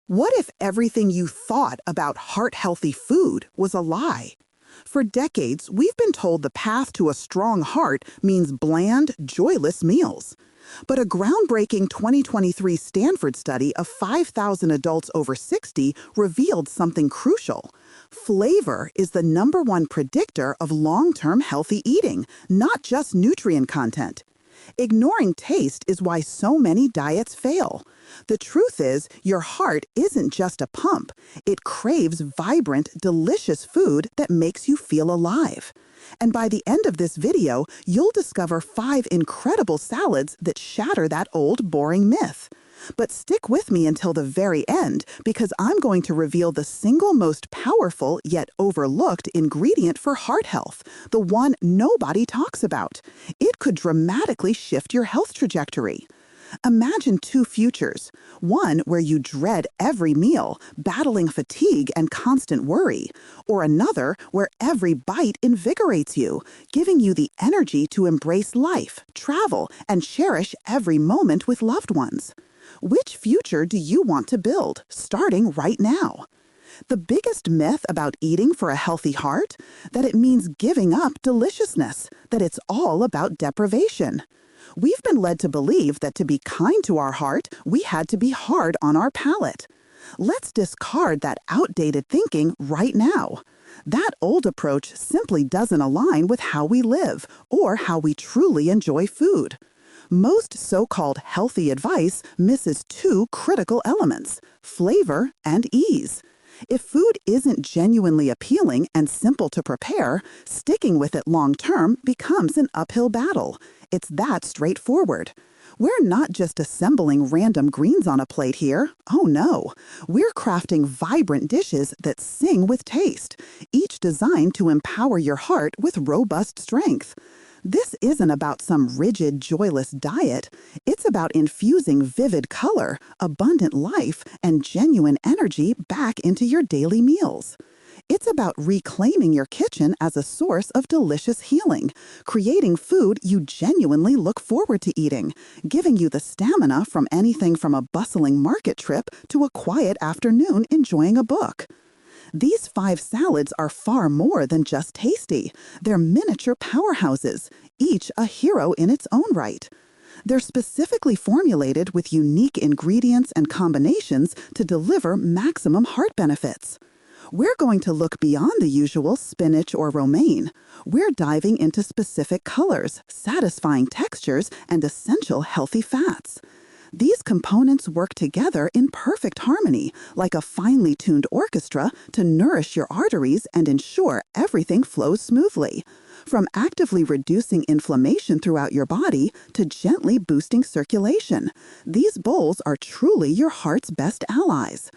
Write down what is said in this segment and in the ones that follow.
What if everything you thought about heart-healthy food was a lie? For decades, we've been told the path to a strong heart means bland, joyless meals. But a groundbreaking 2023 Stanford study of 5,000 adults over 60 revealed something crucial. Flavor is the #1 predictor of long-term healthy eating, not just nutrient content. Ignoring taste is why so many diets fail. The truth is, your heart isn't just a pump. It craves vibrant, delicious food that makes you feel alive. And by the end of this video, you'll discover 5 incredible salads that shatter that old, boring myth. But stick with me until the very end, because I'm going to reveal the single most powerful yet overlooked ingredient for heart health, the one nobody talks about. It could dramatically shift your health trajectory. Imagine 2 futures, one where you dread every meal, battling fatigue and constant worry, or another where every bite invigorates you, giving you the energy to embrace life, travel, and cherish every moment with loved ones. Which future do you want to build, starting right now? The biggest myth about eating for a healthy heart? That it means giving up deliciousness, that it's all about deprivation. We've been led to believe that to be kind to our heart, we had to be hard on our palate. Let's discard that outdated thinking right now. That old approach simply doesn't align with how we live or how we truly enjoy food. Most so-called healthy advice misses 2 critical elements: flavor and ease. If food isn't genuinely appealing and simple to prepare, sticking with it long-term becomes an uphill battle. It's that straightforward. We're not just assembling random greens on a plate here. Oh no, we're crafting vibrant dishes that sing with taste, each designed to empower your heart with robust strength. This isn't about some rigid, joyless diet. It's about infusing vivid color, abundant life, and genuine energy back into your daily meals. It's about reclaiming your kitchen as a source of delicious healing, creating food you genuinely look forward to eating, giving you the stamina from anything from a bustling market trip to a quiet afternoon enjoying a book. These 5 salads are far more than just tasty. They're miniature powerhouses, each a hero in its own right. They're specifically formulated with unique ingredients and combinations to deliver maximum heart benefits. We're going to look beyond the usual spinach or romaine. We're diving into specific colors, satisfying textures, and essential healthy fats. These components work together in perfect harmony, like a finely tuned orchestra, to nourish your arteries and ensure everything flows smoothly. From actively reducing inflammation throughout your body to gently boosting circulation, these bowls are truly your heart's best allies.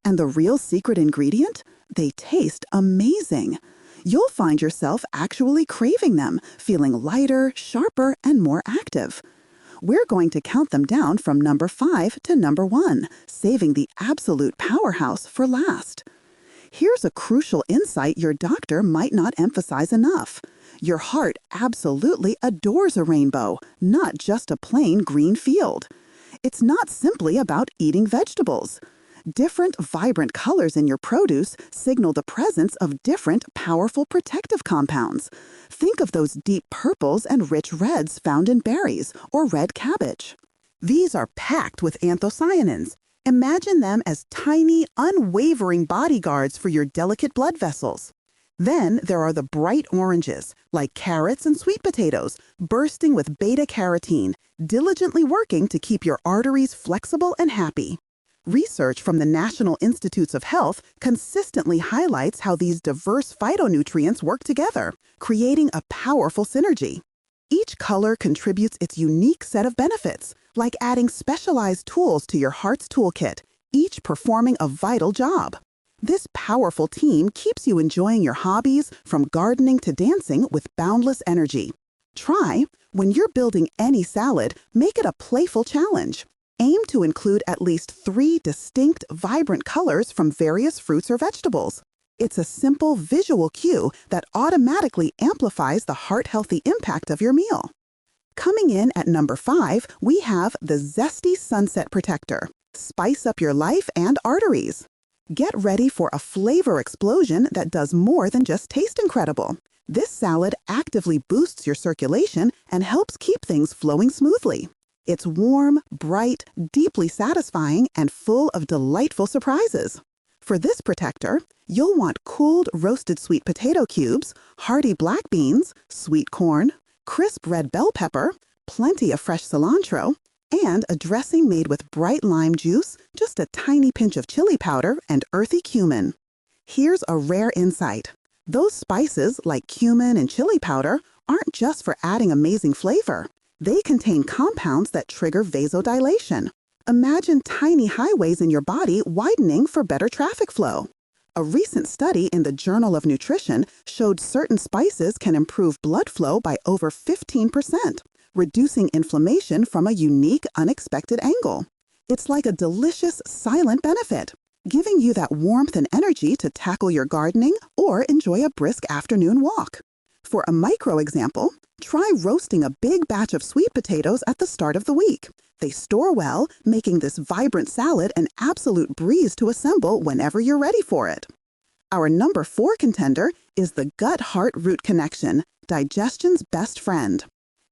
And the real secret ingredient? They taste amazing. You'll find yourself actually craving them, feeling lighter, sharper, and more active. We're going to count them down from number 5 to number 1, saving the absolute powerhouse for last. Here's a crucial insight your doctor might not emphasize enough. Your heart absolutely adores a rainbow, not just a plain green field. It's not simply about eating vegetables. Different, vibrant colors in your produce signal the presence of different, powerful protective compounds. Think of those deep purples and rich reds found in berries or red cabbage. These are packed with anthocyanins. Imagine them as tiny, unwavering bodyguards for your delicate blood vessels. Then there are the bright oranges, like carrots and sweet potatoes, bursting with beta-carotene, diligently working to keep your arteries flexible and happy. Research from the National Institutes of Health consistently highlights how these diverse phytonutrients work together, creating a powerful synergy. Each color contributes its unique set of benefits, like adding specialized tools to your heart's toolkit, each performing a vital job. This powerful team keeps you enjoying your hobbies, from gardening to dancing, with boundless energy. Try, when you're building any salad, make it a playful challenge. Aim to include at least 3 distinct, vibrant colors from various fruits or vegetables. It's a simple visual cue that automatically amplifies the heart-healthy impact of your meal. Coming in at number 5, we have the Zesty Sunset Protector. Spice up your life and arteries. Get ready for a flavor explosion that does more than just taste incredible. This salad actively boosts your circulation and helps keep things flowing smoothly. It's warm, bright, deeply satisfying, and full of delightful surprises. For this protector, you'll want cooled roasted sweet potato cubes, hearty black beans, sweet corn, crisp red bell pepper, plenty of fresh cilantro, and a dressing made with bright lime juice, just a tiny pinch of chili powder, and earthy cumin. Here's a rare insight. Those spices, like cumin and chili powder, aren't just for adding amazing flavor. They contain compounds that trigger vasodilation. Imagine tiny highways in your body widening for better traffic flow. A recent study in the Journal of Nutrition showed certain spices can improve blood flow by over 15%, reducing inflammation from a unique, unexpected angle. It's like a delicious, silent benefit, giving you that warmth and energy to tackle your gardening or enjoy a brisk afternoon walk. For a micro example, try roasting a big batch of sweet potatoes at the start of the week. They store well, making this vibrant salad an absolute breeze to assemble whenever you're ready for it. Our number 4 contender is the gut-heart-root connection, digestion's best friend.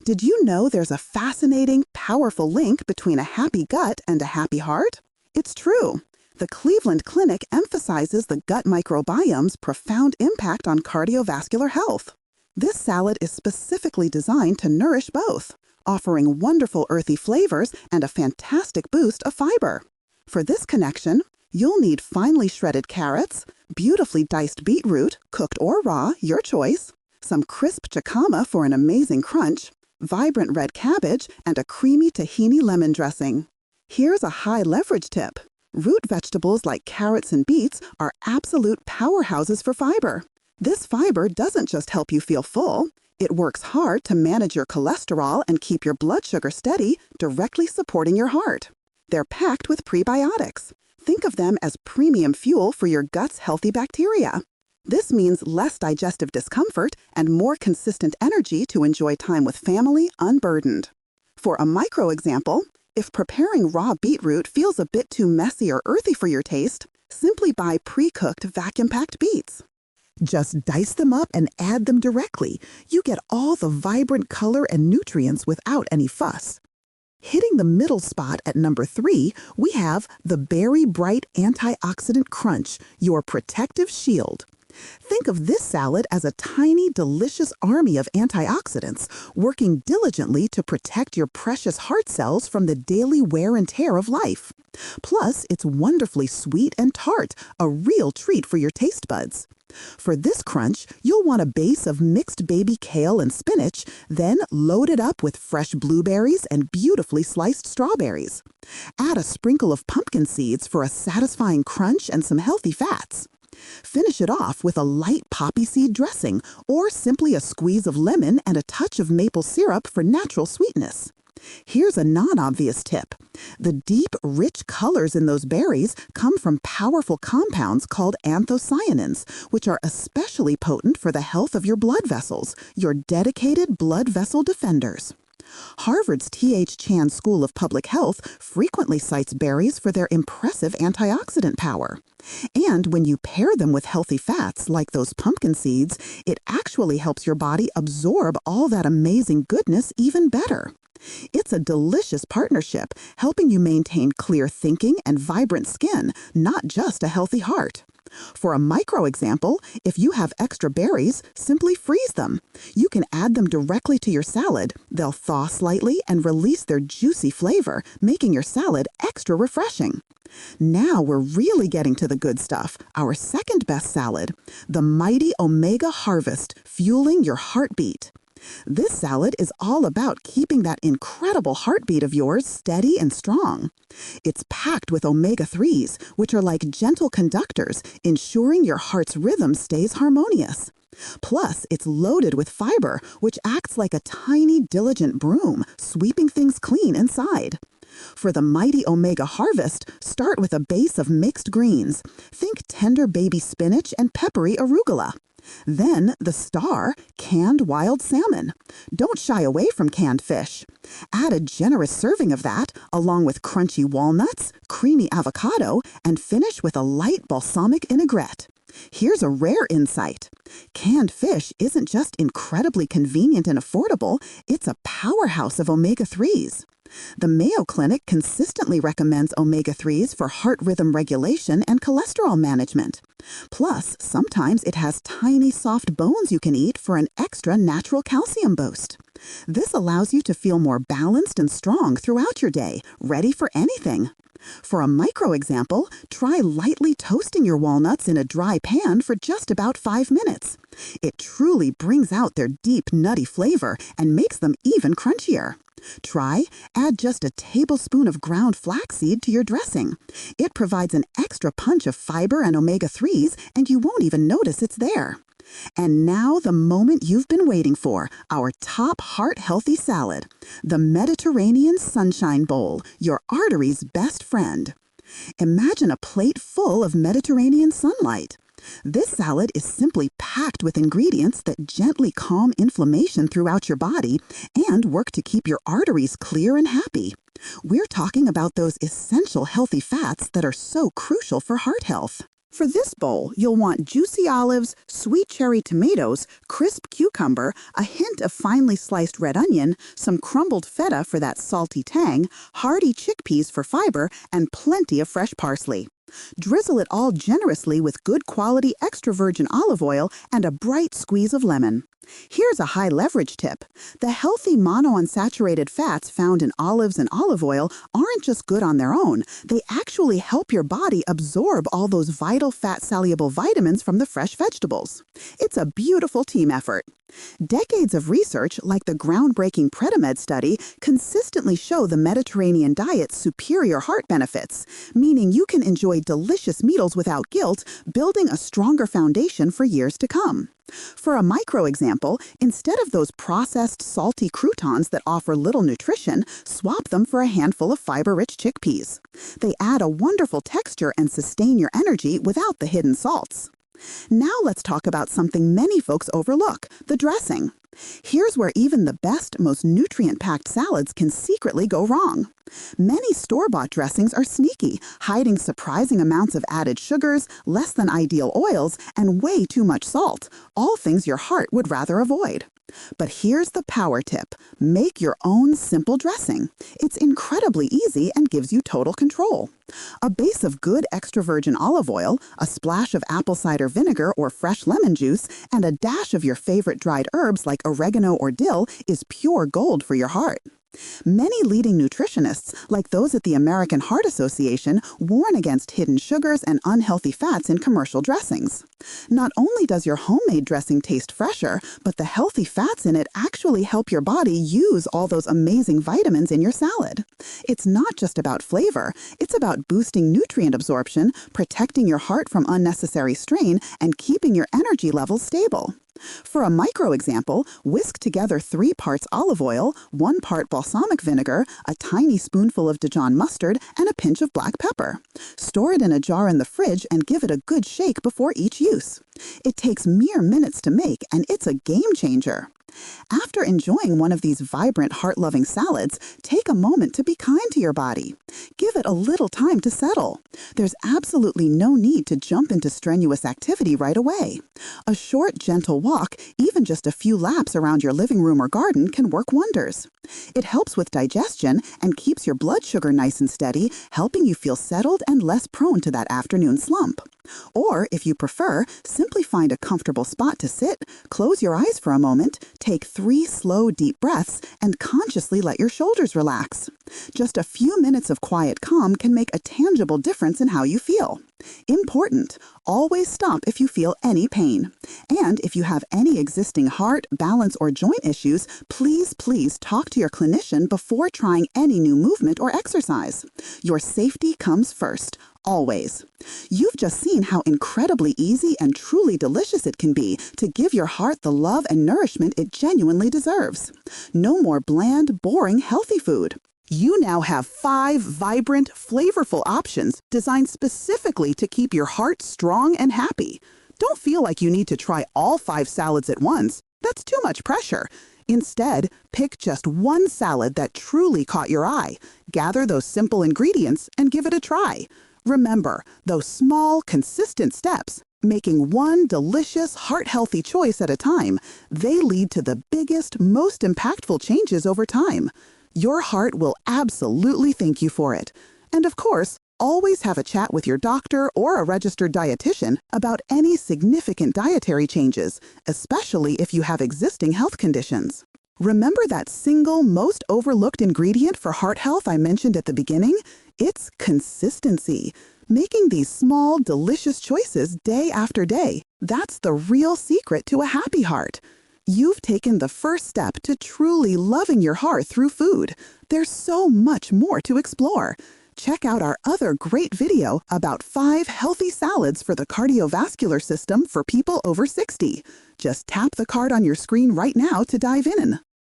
Did you know there's a fascinating, powerful link between a happy gut and a happy heart? It's true. The Cleveland Clinic emphasizes the gut microbiome's profound impact on cardiovascular health. This salad is specifically designed to nourish both, offering wonderful earthy flavors and a fantastic boost of fiber. For this connection, you'll need finely shredded carrots, beautifully diced beetroot, cooked or raw, your choice, some crisp jicama for an amazing crunch, vibrant red cabbage, and a creamy tahini lemon dressing. Here's a high leverage tip. Root vegetables like carrots and beets are absolute powerhouses for fiber. This fiber doesn't just help you feel full, it works hard to manage your cholesterol and keep your blood sugar steady, directly supporting your heart. They're packed with prebiotics. Think of them as premium fuel for your gut's healthy bacteria. This means less digestive discomfort and more consistent energy to enjoy time with family unburdened. For a micro example, if preparing raw beetroot feels a bit too messy or earthy for your taste, simply buy pre-cooked vacuum-packed beets. Just dice them up and add them directly. You get all the vibrant color and nutrients without any fuss. Hitting the middle spot at number 3, we have the Berry Bright Antioxidant Crunch, your protective shield. Think of this salad as a tiny, delicious army of antioxidants working diligently to protect your precious heart cells from the daily wear and tear of life. Plus, it's wonderfully sweet and tart, a real treat for your taste buds. For this crunch, you'll want a base of mixed baby kale and spinach, then load it up with fresh blueberries and beautifully sliced strawberries. Add a sprinkle of pumpkin seeds for a satisfying crunch and some healthy fats. Finish it off with a light poppy seed dressing, or simply a squeeze of lemon and a touch of maple syrup for natural sweetness. Here's a non-obvious tip. The deep, rich colors in those berries come from powerful compounds called anthocyanins, which are especially potent for the health of your blood vessels, your dedicated blood vessel defenders. Harvard's T.H. Chan School of Public Health frequently cites berries for their impressive antioxidant power. And when you pair them with healthy fats like those pumpkin seeds, it actually helps your body absorb all that amazing goodness even better. It's a delicious partnership, helping you maintain clear thinking and vibrant skin, not just a healthy heart. For a micro example, if you have extra berries, simply freeze them. You can add them directly to your salad. They'll thaw slightly and release their juicy flavor, making your salad extra refreshing. Now we're really getting to the good stuff, our second best salad, the mighty Omega Harvest, fueling your heartbeat. This salad is all about keeping that incredible heartbeat of yours steady and strong. It's packed with omega-3s, which are like gentle conductors, ensuring your heart's rhythm stays harmonious. Plus, it's loaded with fiber, which acts like a tiny, diligent broom, sweeping things clean inside. For the mighty Omega Harvest, start with a base of mixed greens. Think tender baby spinach and peppery arugula. Then the star, canned wild salmon. Don't shy away from canned fish. Add a generous serving of that, along with crunchy walnuts, creamy avocado, and finish with a light balsamic vinaigrette. Here's a rare insight. Canned fish isn't just incredibly convenient and affordable, it's a powerhouse of omega-3s. The Mayo Clinic consistently recommends omega-3s for heart rhythm regulation and cholesterol management. Plus, sometimes it has tiny soft bones you can eat for an extra natural calcium boost. This allows you to feel more balanced and strong throughout your day, ready for anything. For a micro example, try lightly toasting your walnuts in a dry pan for just about 5 minutes. It truly brings out their deep, nutty flavor and makes them even crunchier. Try, add just a tablespoon of ground flaxseed to your dressing. It provides an extra punch of fiber and omega-3s, and you won't even notice it's there. And now the moment you've been waiting for, our top heart-healthy salad, the Mediterranean Sunshine Bowl, your artery's best friend. Imagine a plate full of Mediterranean sunlight. This salad is simply packed with ingredients that gently calm inflammation throughout your body and work to keep your arteries clear and happy. We're talking about those essential healthy fats that are so crucial for heart health. For this bowl, you'll want juicy olives, sweet cherry tomatoes, crisp cucumber, a hint of finely sliced red onion, some crumbled feta for that salty tang, hearty chickpeas for fiber, and plenty of fresh parsley. Drizzle it all generously with good quality extra virgin olive oil and a bright squeeze of lemon. Here's a high leverage tip. The healthy monounsaturated fats found in olives and olive oil aren't just good on their own. They actually help your body absorb all those vital fat-soluble vitamins from the fresh vegetables. It's a beautiful team effort. Decades of research, like the groundbreaking Predimed study, consistently show the Mediterranean diet's superior heart benefits, meaning you can enjoy delicious meals without guilt, building a stronger foundation for years to come. For a micro example, instead of those processed salty croutons that offer little nutrition, swap them for a handful of fiber-rich chickpeas. They add a wonderful texture and sustain your energy without the hidden salts. Now let's talk about something many folks overlook, the dressing. Here's where even the best, most nutrient-packed salads can secretly go wrong. Many store-bought dressings are sneaky, hiding surprising amounts of added sugars, less than ideal oils, and way too much salt, all things your heart would rather avoid. But here's the power tip. Make your own simple dressing. It's incredibly easy and gives you total control. A base of good extra virgin olive oil, a splash of apple cider vinegar or fresh lemon juice, and a dash of your favorite dried herbs like oregano or dill is pure gold for your heart. Many leading nutritionists, like those at the American Heart Association, warn against hidden sugars and unhealthy fats in commercial dressings. Not only does your homemade dressing taste fresher, but the healthy fats in it actually help your body use all those amazing vitamins in your salad. It's not just about flavor, it's about boosting nutrient absorption, protecting your heart from unnecessary strain, and keeping your energy levels stable. For a micro example, whisk together 3 parts olive oil, 1 part balsamic vinegar, a tiny spoonful of Dijon mustard, and a pinch of black pepper. Store it in a jar in the fridge and give it a good shake before each use. It takes mere minutes to make, and it's a game changer. After enjoying one of these vibrant, heart-loving salads, take a moment to be kind to your body. Give it a little time to settle. There's absolutely no need to jump into strenuous activity right away. A short, gentle walk, even just a few laps around your living room or garden, can work wonders. It helps with digestion and keeps your blood sugar nice and steady, helping you feel settled and less prone to that afternoon slump. Or, if you prefer, simply find a comfortable spot to sit, close your eyes for a moment, take 3 slow, deep breaths, and consciously let your shoulders relax. Just a few minutes of quiet calm can make a tangible difference in how you feel. Important: always stop if you feel any pain. And if you have any existing heart, balance, or joint issues, please talk to your clinician before trying any new movement or exercise. Your safety comes first. Always. You've just seen how incredibly easy and truly delicious it can be to give your heart the love and nourishment it genuinely deserves. No more bland, boring, healthy food. You now have 5 vibrant, flavorful options designed specifically to keep your heart strong and happy. Don't feel like you need to try all 5 salads at once. That's too much pressure. Instead, pick just one salad that truly caught your eye. Gather those simple ingredients and give it a try. Remember, those small, consistent steps, making one delicious, heart-healthy choice at a time, they lead to the biggest, most impactful changes over time. Your heart will absolutely thank you for it. And of course, always have a chat with your doctor or a registered dietitian about any significant dietary changes, especially if you have existing health conditions. Remember that single, most overlooked ingredient for heart health I mentioned at the beginning? It's consistency. Making these small, delicious choices day after day, that's the real secret to a happy heart. You've taken the first step to truly loving your heart through food. There's so much more to explore. Check out our other great video about 5 healthy salads for the cardiovascular system for people over 60. Just tap the card on your screen right now to dive in.